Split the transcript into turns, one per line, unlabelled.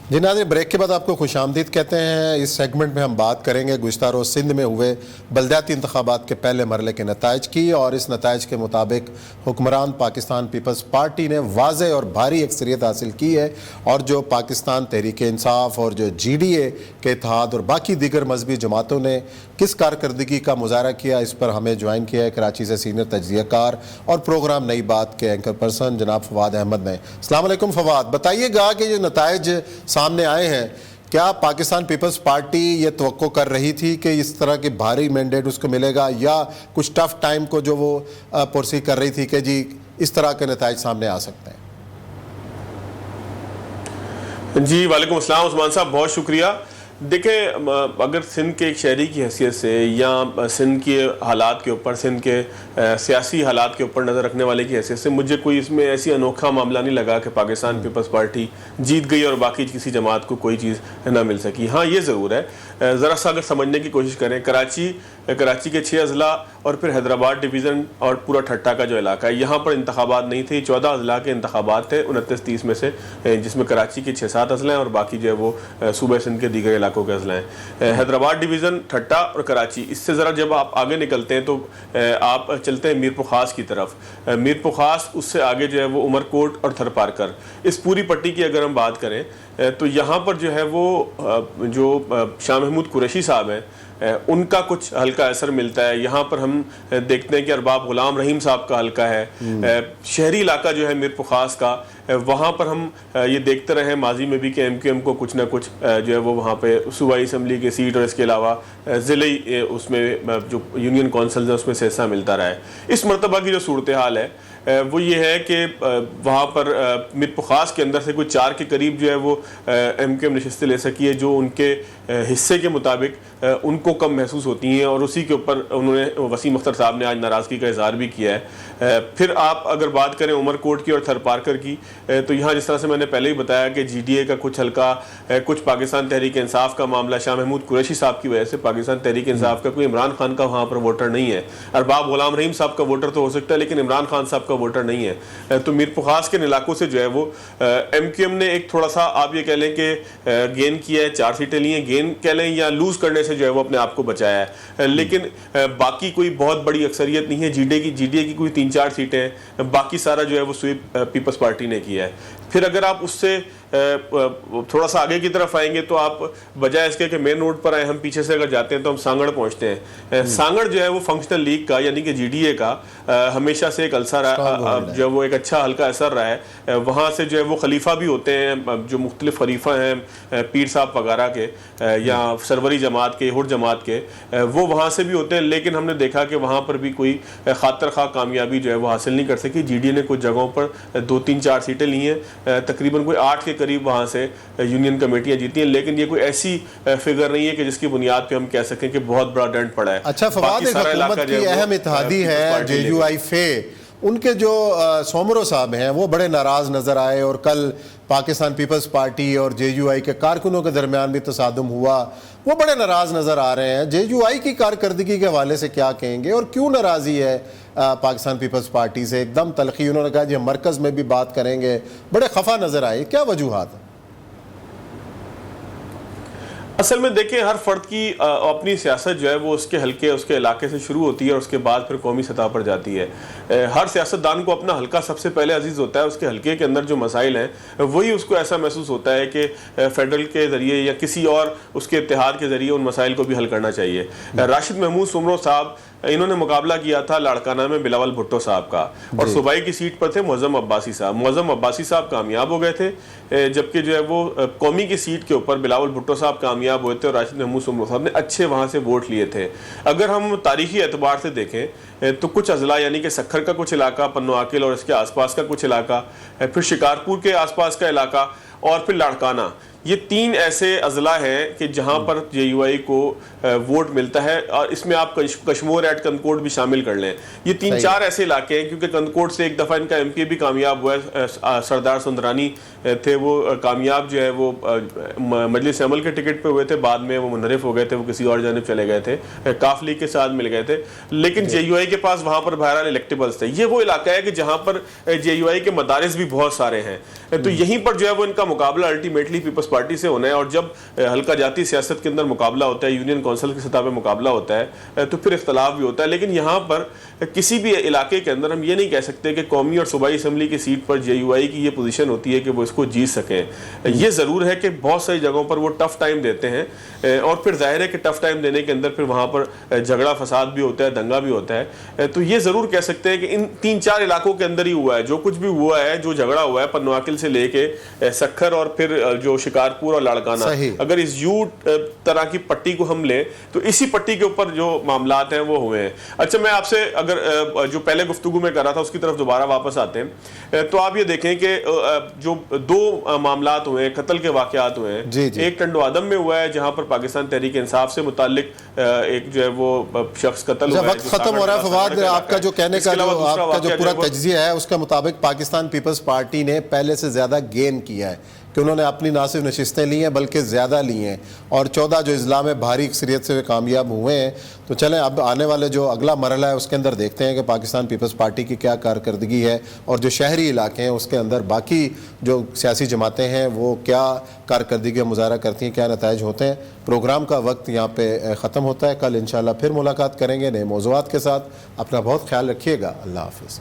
جی ناظرین، بریک کے بعد آپ کو خوش آمدید کہتے ہیں۔ اس سیگمنٹ میں ہم بات کریں گے گزشتہ روز سندھ میں ہوئے بلدیاتی انتخابات کے پہلے مرحلے کے نتائج کی، اور اس نتائج کے مطابق حکمران پاکستان پیپلز پارٹی نے واضح اور بھاری اکثریت حاصل کی ہے، اور جو پاکستان تحریک انصاف اور جو جی ڈی اے کے اتحاد اور باقی دیگر مذہبی جماعتوں نے کس کارکردگی کا مظاہرہ کیا، اس پر ہمیں جوائن کیا ہے کراچی سے سینئر تجزیہ کار اور پروگرام نئی بات کے اینکر پرسن جناب فواد احمد نے۔ السلام علیکم فواد، بتائیے گا کہ جو نتائج سامنے آئے ہیں، کیا پاکستان پیپلز پارٹی یہ توقع کر رہی تھی کہ اس طرح کے بھاری مینڈیٹ اس کو ملے گا، یا کچھ ٹف ٹائم کو جو وہ پرسی کر رہی تھی کہ جی اس طرح کے نتائج سامنے آ سکتے ہیں؟
جی وعلیکم السلام عثمان صاحب، بہت شکریہ۔ دیکھیں، اگر سندھ کے ایک شہری کی حیثیت سے یا سندھ کے حالات کے اوپر، سندھ کے سیاسی حالات کے اوپر نظر رکھنے والے کی حیثیت سے مجھے کوئی اس میں ایسی انوکھا معاملہ نہیں لگا کہ پاکستان پیپلز پارٹی جیت گئی اور باقی کسی جماعت کو کوئی چیز نہ مل سکی۔ ہاں یہ ضرور ہے، ذرا سا اگر سمجھنے کی کوشش کریں، کراچی کے 6 اضلاع اور پھر حیدرآباد ڈویژن اور پورا ٹھٹا کا جو علاقہ ہے، یہاں پر انتخابات نہیں تھے۔ 14 اضلاع کے انتخابات تھے 29-30 میں سے، جس میں کراچی کے 6-7 اضلاع ہیں اور باقی جو ہے وہ صوبہ سندھ کے دیگر علاقوں کے اضلاع ہیں۔ حیدرآباد ڈویژن، ٹھٹا اور کراچی، اس سے ذرا جب آپ آگے نکلتے ہیں تو آپ چلتے ہیں میر پخاس کی طرف۔ میر پخاس، اس سے آگے جو ہے وہ عمر کوٹ اور تھر پارکر، اس پوری پٹی کی اگر ہم بات کریں تو یہاں پر جو ہے وہ جو شاہ محمود قریشی صاحب ہیں ان کا کچھ ہلکا اثر ملتا ہے۔ یہاں پر ہم دیکھتے ہیں کہ ارباب غلام رحیم صاحب کا ہلکا ہے۔ شہری علاقہ جو ہے میر پخاس کا، وہاں پر ہم یہ دیکھتے رہے ماضی میں بھی کہ ایم کیو ایم کو کچھ نہ کچھ جو ہے وہ وہاں پہ صوبائی اسمبلی کے سیٹ اور اس کے علاوہ ضلعی اس میں جو یونین کونسلز ہیں اس میں سے حصہ ملتا رہا ہے۔ اس مرتبہ کی جو صورتحال ہے وہ یہ ہے کہ وہاں پر میر پخاس کے اندر سے کوئی 4 کے قریب جو ہے وہ ایم کیو ایم نشستیں لے سکی ہے، جو ان کے حصے کے مطابق ان کو کم محسوس ہوتی ہیں، اور اسی کے اوپر انہوں نے وسیم اختر صاحب نے آج ناراضگی کا اظہار بھی کیا ہے۔ پھر آپ اگر بات کریں عمر کوٹ کی اور تھر پارکر کی، تو یہاں جس طرح سے میں نے پہلے ہی بتایا کہ جی ڈی اے کا کچھ ہلکا، کچھ پاکستان تحریک انصاف کا معاملہ، شاہ محمود قریشی صاحب کی وجہ سے پاکستان تحریک انصاف کا کوئی عمران خان کا وہاں پر ووٹر نہیں ہے۔ ارباب غلام رحیم صاحب کا ووٹر تو ہو سکتا ہے لیکن عمران خان صاحب کا ووٹر نہیں ہے۔ تو میر پخاس کے علاقوں سے جو ہے وہ ایم کیو ایم نے ایک تھوڑا سا آپ یہ کہہ لیں کہ گین کیا ہے، 4 سیٹیں لی ہیں، گین کہہ لیں یا لوز کرنے سے جو ہے وہ اپنے آپ کو بچایا ہے، لیکن باقی کوئی بہت بڑی اکثریت نہیں ہے۔ جی ڈی اے کی کوئی 3-4 سیٹیں ہیں، باقی سارا جو ہے وہ سویپ پیپلز پارٹی نے کیا ہے۔ پھر اگر آپ اس سے تھوڑا سا آگے کی طرف آئیں گے تو آپ بجائے اس کے کہ مین روڈ پر آئیں، ہم پیچھے سے اگر جاتے ہیں تو ہم سانگڑ پہنچتے ہیں۔ سانگڑ جو ہے وہ فنکشنل لیگ کا یعنی کہ جی ڈی اے کا ہمیشہ سے ایک جو وہ ایک اچھا ہلکا اثر رہا ہے۔ وہاں سے جو ہے وہ خلیفہ بھی ہوتے ہیں، جو مختلف خلیفہ ہیں پیر صاحب وغیرہ کے یا سروری جماعت کے، ہر جماعت کے، وہ وہاں سے بھی ہوتے ہیں، لیکن ہم نے دیکھا کہ وہاں پر بھی کوئی خاطر خواہ کامیابی جو ہے وہ حاصل نہیں کر سکی۔ جی ڈی اے نے کچھ جگہوں پر 2-3-4 سیٹیں لی ہیں، تقریباً کوئی 8 کے قریب وہاں سے یونین کمیٹیاں جیتی ہیں، لیکن یہ کوئی ایسی فگر نہیں ہے کہ جس کی بنیاد پہ ہم کہہ سکیں کہ بہت بڑا ڈنٹ پڑا ہے۔
اچھا فواد، ایک حکومت کی اہم اتحادی ہے جے یو آئی فے، ان کے جو سومرو صاحب ہیں وہ بڑے ناراض نظر آئے، اور کل پاکستان پیپلز پارٹی اور جے یو آئی کے کارکنوں کے درمیان بھی تصادم ہوا، وہ بڑے ناراض نظر آ رہے ہیں۔ جے یو آئی کی کارکردگی کے حوالے سے کیا کہیں گے، اور کیوں ناراضی ہے پاکستان پیپلز پارٹی سے؟ ایک دم تلخی، انہوں نے کہا جی ہم مرکز میں بھی بات کریں گے، بڑے خفا نظر آئے، کیا وجوہات ہیں؟
اصل میں دیکھیں، ہر فرد کی اپنی سیاست جو ہے وہ اس کے حلقے، اس کے علاقے سے شروع ہوتی ہے اور اس کے بعد پھر قومی سطح پر جاتی ہے۔ ہر سیاستدان کو اپنا حلقہ سب سے پہلے عزیز ہوتا ہے، اس کے حلقے کے اندر جو مسائل ہیں وہی اس کو ایسا محسوس ہوتا ہے کہ فیڈرل کے ذریعے یا کسی اور اس کے اتحاد کے ذریعے ان مسائل کو بھی حل کرنا چاہیے۔ راشد محمود سومرو صاحب، انہوں نے مقابلہ کیا تھا لاڑکانہ میں بلاول بھٹو صاحب کا، اور صوبائی کی سیٹ پر تھے معظم عباسی صاحب۔ معظم عباسی صاحب کامیاب ہو گئے تھے، جبکہ جو ہے وہ قومی کی سیٹ کے اوپر بلاول بھٹو صاحب کامیاب ہوئے تھے اور راشد محمود سومرو صاحب نے اچھے وہاں سے ووٹ لیے تھے۔ اگر ہم تاریخی اعتبار سے دیکھیں تو کچھ اضلاع یعنی کہ سکھر کا کچھ علاقہ، پنو عاقل اور اس کے آس پاس کا کچھ علاقہ، پھر شکارپور کے آس پاس کا علاقہ اور پھر لاڑکانہ، یہ 3 ایسے اضلاع ہیں کہ جہاں پر جے یو آئی کو ووٹ ملتا ہے، اور اس میں آپ کشمور ایٹ کنکوٹ بھی شامل کر لیں۔ یہ 3-4 ایسے علاقے ہیں، کیونکہ کنکوٹ سے ایک دفعہ ان کا ایم پی بھی کامیاب ہوا ہے، سردار سندرانی تھے وہ کامیاب جو ہے وہ مجلس عمل کے ٹکٹ پہ ہوئے تھے، بعد میں وہ منحرف ہو گئے تھے، وہ کسی اور جانب چلے گئے تھے، کاف لیگ کے ساتھ مل گئے تھے، لیکن جے یو آئی کے پاس وہاں پر بہرحال الیکٹیبلز تھے۔ یہ وہ علاقہ ہے کہ جہاں پر جے یو آئی کے مدارس بھی بہت سارے ہیں، تو یہیں پر جو ہے وہ ان کا مقابلہ الٹیمیٹلی پیپلز پیپلز پارٹی سے ہونا ہے, اور جب حلقہ جاتی سیاست کے اندر مقابلہ ہوتا ہے, یونین کونسل کی سطح پہ مقابلہ ہوتا ہے, تو پھر اختلاف بھی ہوتا ہے. لیکن یہاں پر کسی بھی علاقے کے اندر ہم یہ نہیں کہہ سکتے کہ قومی اور صوبائی اسمبلی کی سیٹ پر JUI کی یہ پوزیشن ہوتی ہے کہ وہ اس کو جیت سکیں. یہ ضرور ہے کہ بہت ساری جگہوں پر وہ ٹف ٹائم دیتے ہیں, اور پھر ظاہر ہے کہ ٹف ٹائم دینے کے اندر پھر وہاں پر جھگڑا فساد بھی ہوتا ہے, دنگا بھی ہوتا ہے. تو یہ ضرور کہہ سکتے ہیں کہ ان 3-4 علاقوں کے اندر ہی ہوا ہے جو کچھ بھی ہوا ہے, جو جھگڑا ہوا ہے پنواکل سے لے کے سکھر اور پھر جو شکارپور اور لاڑکانہ, اگر اس یو طرح کی پٹی کو ہم لیں تو اسی پٹی کے اوپر جو معاملات ہیں وہ ہوئے ہیں. اچھا, میں آپ سے اگر جو پہلے گفتگو میں کر رہا تھا اس کی طرف دوبارہ واپس آتے ہیں, تو آپ یہ دیکھیں کہ جو 2 معاملات ہوئے ہیں, قتل کے واقعات ہوئے ہیں. ایک ٹنڈو آدم میں ہوا ہے جہاں پر پاکستان تحریک انصاف سے متعلق ایک جو ہے وہ شخص قتل ہوا ہے.
وقت ختم ہو رہا ہے فواد, آپ کا جو کہنے کا جو آپ کا جو پورا تجزیہ ہے اس کے مطابق پاکستان پیپلز پارٹی نے پہلے سے زیادہ گین کیا ہے کہ انہوں نے اپنی نہ صرف نشستیں لی ہیں بلکہ زیادہ لی ہیں, اور 14 جو اضلاع میں بھاری اکثریت سے کامیاب ہوئے ہیں. تو چلیں اب آنے والے جو اگلا مرحلہ ہے اس کے اندر دیکھتے ہیں کہ پاکستان پیپلز پارٹی کی کیا کارکردگی ہے, اور جو شہری علاقے ہیں اس کے اندر باقی جو سیاسی جماعتیں ہیں وہ کیا کارکردگی کا مظاہرہ کرتی ہیں, کیا نتائج ہوتے ہیں. پروگرام کا وقت یہاں پہ ختم ہوتا ہے. کل انشاءاللہ پھر ملاقات کریں گے نئے موضوعات کے ساتھ. اپنا بہت خیال رکھیے گا. اللہ حافظ.